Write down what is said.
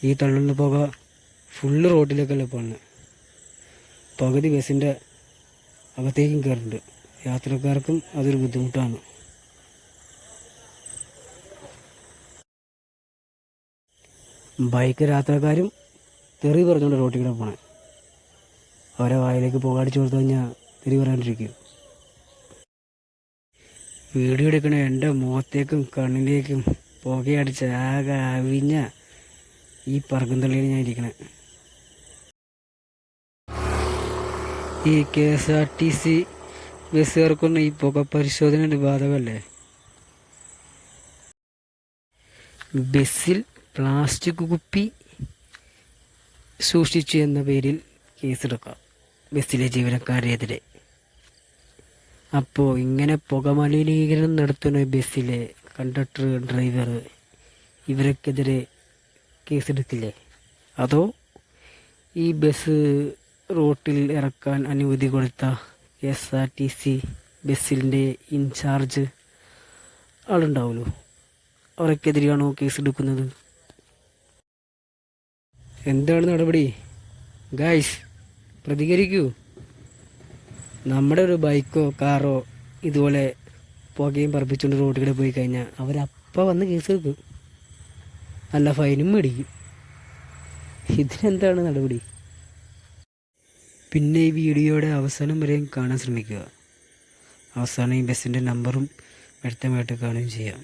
ഈ തള്ളുന്ന പുക ഫുള്ള് റോഡിലേക്കല്ലേ പോകുന്നത്. പകുതി ബസ്സിൻ്റെ അകത്തേക്കും കയറുന്നുണ്ട്. യാത്രക്കാർക്കും അതൊരു ബുദ്ധിമുട്ടാണ്. ബൈക്ക് യാത്രക്കാരും തെറി പറഞ്ഞുകൊണ്ട് റോട്ടിൽ കൂടെ പോകണേ. അവരെ വായിലേക്ക് പുക അടിച്ചു കൊടുത്തു കഴിഞ്ഞാൽ തെറി പറയാണ്ടിരിക്കും. വീഡിയോ എടുക്കണ എൻ്റെ മുഖത്തേക്കും കണ്ണിലേക്കും പുകയടിച്ച് ആകെ അവിഞ്ഞ ഈ പറക്കും തള്ളിയിൽ ഞാൻ ഇരിക്കണേ. ഈ KSRTC ബസ്സുകാർക്കൊന്നും ഈ പുക പരിശോധന ബാധകമല്ലേ? ബസ്സിൽ പ്ലാസ്റ്റിക് കുപ്പി സൂക്ഷിച്ചു എന്ന പേരിൽ കേസെടുക്കാം ബസ്സിലെ ജീവനക്കാരെതിരെ. അപ്പോൾ ഇങ്ങനെ പുക മലിനീകരണം നടത്തുന്ന ബസ്സിലെ കണ്ടക്ടർ, ഡ്രൈവർ ഇവർക്കെതിരെ കേസെടുക്കില്ലേ? അതോ ഈ ബസ് റോട്ടിൽ ഇറക്കാൻ അനുമതി കൊടുത്ത KSRTC ബസ്സിൻ്റെ ഇൻചാർജ് ആളുണ്ടാവുമല്ലോ, അവർക്കെതിരെയാണോ കേസെടുക്കുന്നത്? എന്താണ് നടപടി? ഗൈസ്, പ്രതികരിക്കൂ. നമ്മുടെ ഒരു ബൈക്കോ കാറോ ഇതുപോലെ പുകയും പറപ്പിച്ചുകൊണ്ട് റോഡിൽ കൂടെ പോയി കഴിഞ്ഞാൽ അവരപ്പം വന്ന് കേസെടുക്കും, നല്ല ഫൈനും മേടിക്കും. ഇതിനെന്താണ് നടപടി? പിന്നെ ഈ വീഡിയോയുടെ അവസാനം വരെയും കാണാൻ ശ്രമിക്കുക. അവസാനം ഈ ബസ്സിൻ്റെ നമ്പറും വ്യക്തമായിട്ട് കാണുകയും ചെയ്യാം.